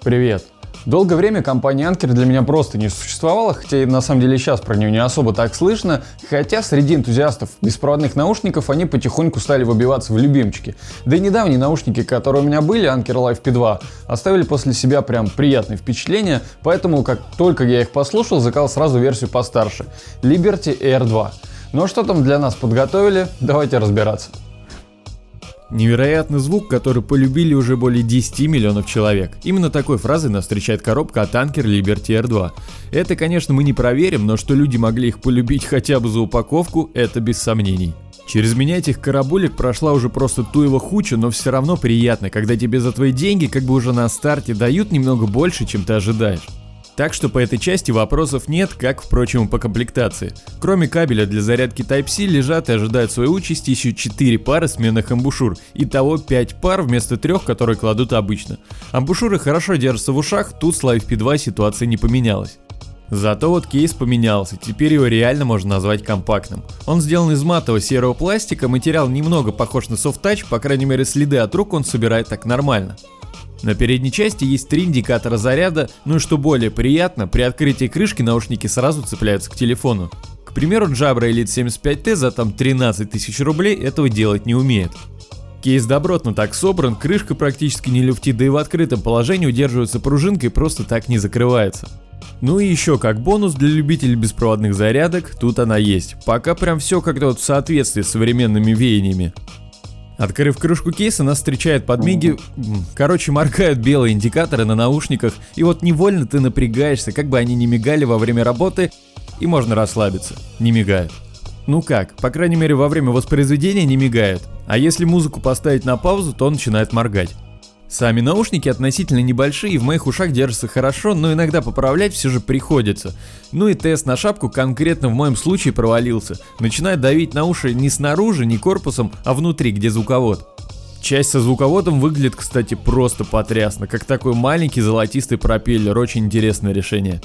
Привет! Долгое время компания Anker для меня просто не существовала, хотя и на самом деле сейчас про нее не особо так слышно, хотя среди энтузиастов беспроводных наушников они потихоньку стали выбиваться в любимчики. Да и недавние наушники, которые у меня были, Anker Life P2, оставили после себя прям приятные впечатления, поэтому как только я их послушал, заказал сразу версию постарше – Liberty Air 2. Ну а что там для нас подготовили, давайте разбираться. Невероятный звук, который полюбили уже более 10 миллионов человек. Именно такой фразой нас встречает коробка от Anker Liberty Air 2. Это, конечно, мы не проверим, но что люди могли их полюбить хотя бы за упаковку, это без сомнений. Через меня этих карабулек прошла уже просто туева хуча, но все равно приятно, когда тебе за твои деньги как бы уже на старте дают немного больше, чем ты ожидаешь. Так что по этой части вопросов нет, как, впрочем, и по комплектации. Кроме кабеля для зарядки Type-C лежат и ожидают своей участи еще 4 пары сменных амбушюр. Итого 5 пар вместо 3, которые кладут обычно. Амбушюры хорошо держатся в ушах, тут с Life P2 ситуация не поменялась. Зато вот кейс поменялся, теперь его реально можно назвать компактным. Он сделан из матового серого пластика, материал немного похож на софт-тач, по крайней мере следы от рук он собирает так нормально. На передней части есть 3 индикатора заряда, ну и что более приятно, при открытии крышки наушники сразу цепляются к телефону. К примеру, Jabra Elite 75T за там 13 тысяч рублей этого делать не умеет. Кейс добротно так собран, крышка практически не люфтит, да и в открытом положении удерживается пружинка и просто так не закрывается. Ну и еще как бонус для любителей беспроводных зарядок, тут она есть. Пока прям все как-то вот в соответствии с современными веяниями. Открыв крышку кейса, нас встречают моргают белые индикаторы на наушниках, и вот невольно ты напрягаешься, как бы они ни мигали во время работы, и можно расслабиться, не мигают. Ну как, по крайней мере во время воспроизведения не мигают, а если музыку поставить на паузу, то начинает моргать. Сами наушники относительно небольшие и в моих ушах держатся хорошо, но иногда поправлять все же приходится. Ну и тест на шапку конкретно в моем случае провалился. Начинает давить на уши не снаружи, не корпусом, а внутри, где звуковод. Часть со звуководом выглядит, кстати, просто потрясно, как такой маленький золотистый пропеллер, очень интересное решение.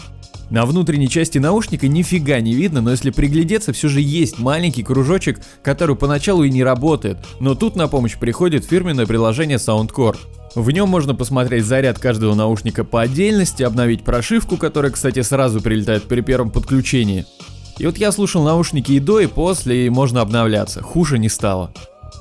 На внутренней части наушника нифига не видно, но если приглядеться, все же есть маленький кружочек, который поначалу и не работает, но тут на помощь приходит фирменное приложение Soundcore. В нем можно посмотреть заряд каждого наушника по отдельности, обновить прошивку, которая, кстати, сразу прилетает при первом подключении. И вот я слушал наушники и до, и после, и можно обновляться, хуже не стало.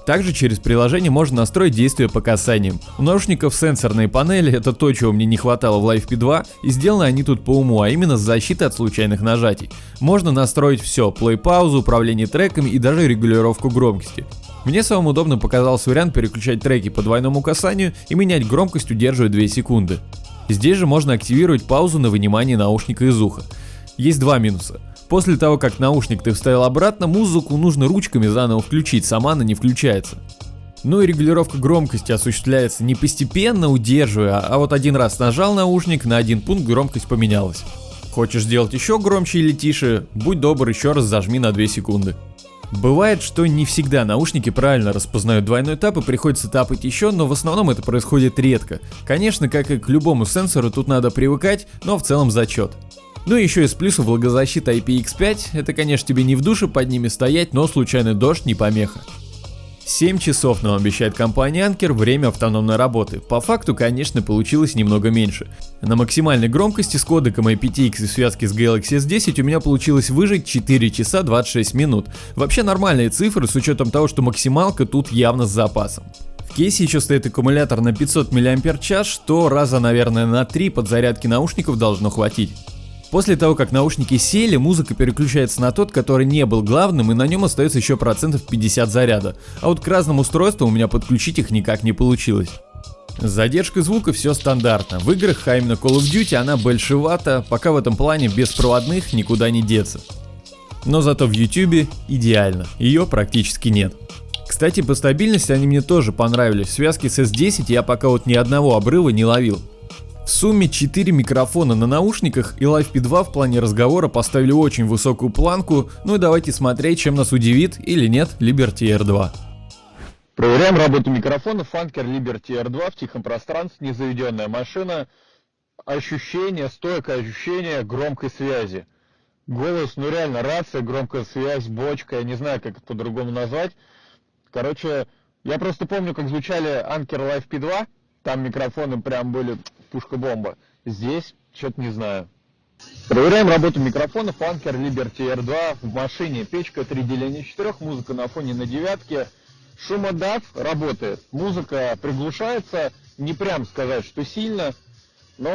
Также через приложение можно настроить действие по касаниям. У наушников сенсорные панели, это то, чего мне не хватало в Life P2, и сделаны они тут по уму, а именно с защитой от случайных нажатий. Можно настроить все, плей-паузу, управление треками и даже регулировку громкости. Мне самым удобным показался вариант переключать треки по двойному касанию и менять громкость, удерживая 2 секунды. Здесь же можно активировать паузу на вынимание наушника из уха. Есть 2 минуса. После того, как наушник ты вставил обратно, музыку нужно ручками заново включить, сама она не включается. Ну и регулировка громкости осуществляется не постепенно, удерживая, а вот один раз нажал наушник, на один пункт громкость поменялась. Хочешь сделать еще громче или тише, будь добр, еще раз зажми на 2 секунды. Бывает, что не всегда наушники правильно распознают двойной тап и приходится тапать еще, но в основном это происходит редко. Конечно, как и к любому сенсору, тут надо привыкать, но в целом зачет. Ну и еще из плюсов влагозащита IPX5, это, конечно, тебе не в душе под ними стоять, но случайный дождь не помеха. 7 часов нам обещает компания Anker время автономной работы. По факту, конечно, получилось немного меньше. На максимальной громкости с кодеком IPTX и связке с Galaxy S10 у меня получилось выжить 4 часа 26 минут. Вообще нормальные цифры с учетом того, что максималка тут явно с запасом. В кейсе еще стоит аккумулятор на 500 мАч, что раза, наверное, на 3 подзарядки наушников должно хватить. После того, как наушники сели, музыка переключается на тот, который не был главным, и на нем остается еще процентов 50 заряда. А вот к разным устройствам у меня подключить их никак не получилось. С задержкой звука все стандартно. В играх, а именно Call of Duty, она большевата, пока в этом плане беспроводных никуда не деться. Но зато в YouTube идеально, ее практически нет. Кстати, по стабильности они мне тоже понравились. В связке с S10 я пока вот ни одного обрыва не ловил. В сумме 4 микрофона на наушниках и Life P2 в плане разговора поставили очень высокую планку, ну и давайте смотреть, чем нас удивит или нет Liberty Air 2. Проверяем работу микрофонов Anker Liberty Air 2 в тихом пространстве, незаведенная машина. Стойкое ощущение громкой связи. Голос, ну реально рация, громкая связь, бочка, я не знаю, как это по-другому назвать. Короче, я просто помню, как звучали Anker Life P2, там микрофоны прям были пушка-бомба. Здесь что-то не знаю. Проверяем работу микрофонов Anker Liberty R2 в машине. Печка 3 деления 4, музыка на фоне на девятке. Шумодав работает. Музыка приглушается, не прям сказать, что сильно, но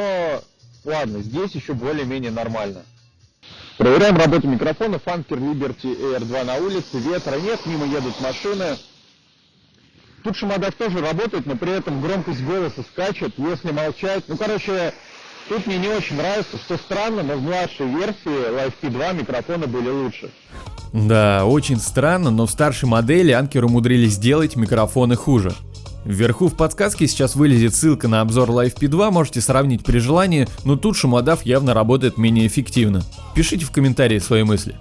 ладно, здесь еще более-менее нормально. Проверяем работу микрофонов Anker Liberty R2 на улице. Ветра нет, мимо едут машины. Тут шумодав тоже работает, но при этом громкость голоса скачет, если молчать. Тут мне не очень нравится, что странно, но в младшей версии Live P2 микрофоны были лучше. Да, очень странно, но в старшей модели Anker умудрились сделать микрофоны хуже. Вверху в подсказке сейчас вылезет ссылка на обзор Live P2, можете сравнить при желании, но тут шумодав явно работает менее эффективно. Пишите в комментарии свои мысли.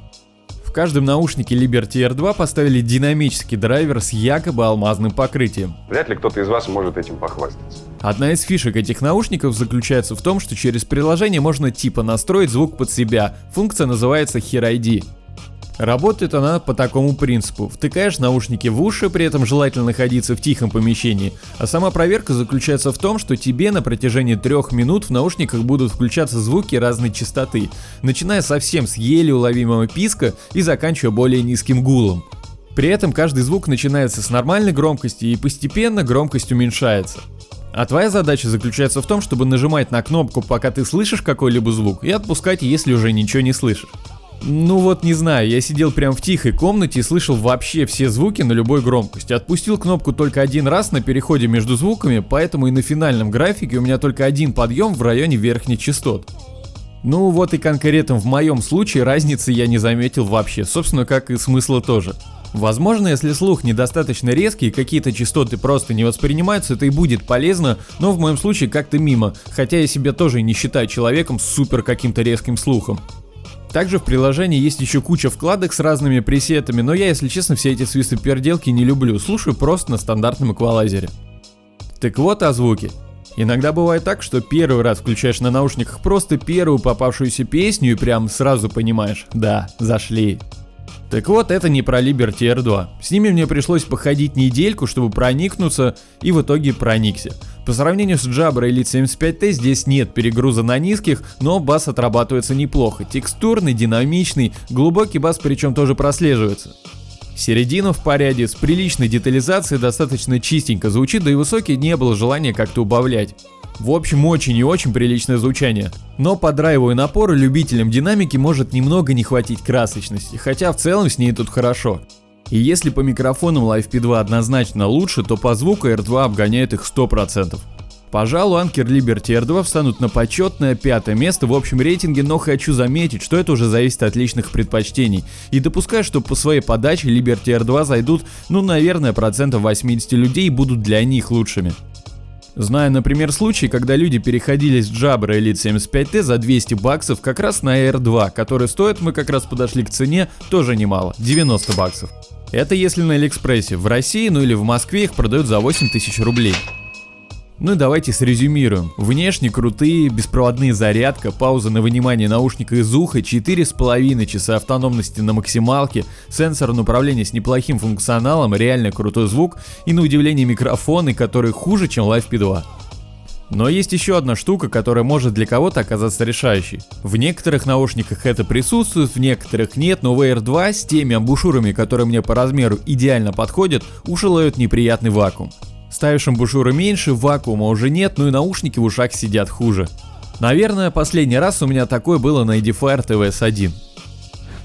В каждом наушнике Liberty R2 поставили динамический драйвер с якобы алмазным покрытием. Вряд ли кто-то из вас может этим похвастаться. Одна из фишек этих наушников заключается в том, что через приложение можно типа настроить звук под себя. Функция называется Hear ID. Работает она по такому принципу. Втыкаешь наушники в уши, при этом желательно находиться в тихом помещении. А сама проверка заключается в том, что тебе на протяжении 3 минут в наушниках будут включаться звуки разной частоты, начиная совсем с еле уловимого писка и заканчивая более низким гулом. При этом каждый звук начинается с нормальной громкости и постепенно громкость уменьшается. А твоя задача заключается в том, чтобы нажимать на кнопку, пока ты слышишь какой-либо звук, и отпускать, если уже ничего не слышишь. Ну вот не знаю, я сидел прям в тихой комнате и слышал вообще все звуки на любой громкости. Отпустил кнопку только один раз на переходе между звуками, поэтому и на финальном графике у меня только один подъем в районе верхних частот. Ну вот и конкретно в моем случае разницы я не заметил вообще, собственно как и смысла тоже. Возможно, если слух недостаточно резкий и какие-то частоты просто не воспринимаются, это и будет полезно, но в моем случае как-то мимо, хотя я себя тоже не считаю человеком с супер каким-то резким слухом. Также в приложении есть еще куча вкладок с разными пресетами, но я, если честно, все эти свистоперделки не люблю, слушаю просто на стандартном эквалайзере. Так вот о звуке. Иногда бывает так, что первый раз включаешь на наушниках просто первую попавшуюся песню и прям сразу понимаешь, да, зашли. Так вот, это не про Liberty R2. С ними мне пришлось походить недельку, чтобы проникнуться, и в итоге проникся. По сравнению с Jabra Elite 75T здесь нет перегруза на низких, но бас отрабатывается неплохо. Текстурный, динамичный, глубокий бас причем тоже прослеживается. Середина в порядке, с приличной детализацией достаточно чистенько звучит, да и высокий не было желания как-то убавлять. В общем, очень и очень приличное звучание. Но по драйву и напору любителям динамики может немного не хватить красочности, хотя в целом с ней тут хорошо. И если по микрофонам Live P2 однозначно лучше, то по звуку R2 обгоняет их 100%. Пожалуй, Anker Liberty R2 встанут на почетное 5-е место в общем рейтинге, но хочу заметить, что это уже зависит от личных предпочтений. И допускаю, что по своей подаче Liberty R2 зайдут, наверное, 80% людей и будут для них лучшими. Знаю, например, случай, когда люди переходили с Jabra Elite 75T за $200 как раз на R2, который стоит, мы как раз подошли к цене, тоже немало, $90. Это если на Алиэкспрессе, в России, или в Москве их продают за 8000 рублей. Ну и давайте срезюмируем. Внешне крутые, беспроводные зарядка, пауза на вынимание наушника из уха, 4,5 часа автономности на максималке, сенсорное управление с неплохим функционалом, реально крутой звук и на удивление микрофоны, которые хуже, чем Live P2. Но есть еще одна штука, которая может для кого-то оказаться решающей. В некоторых наушниках это присутствует, в некоторых нет, но VR2 с теми амбушюрами, которые мне по размеру идеально подходят, уши ловят неприятный вакуум. Ставишь амбушюры меньше, вакуума уже нет, и наушники в ушах сидят хуже. Наверное, последний раз у меня такое было на Edifier TVS-1.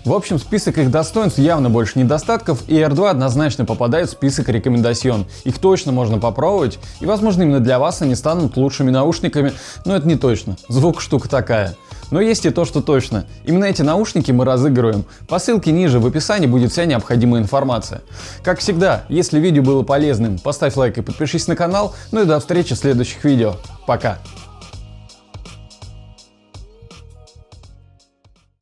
В общем, список их достоинств явно больше недостатков, и R2 однозначно попадает в список рекомендацион. Их точно можно попробовать, и возможно именно для вас они станут лучшими наушниками, но это не точно, звук штука такая. Но есть и то, что точно. Именно эти наушники мы разыгрываем. По ссылке ниже в описании будет вся необходимая информация. Как всегда, если видео было полезным, поставь лайк и подпишись на канал, и до встречи в следующих видео. Пока!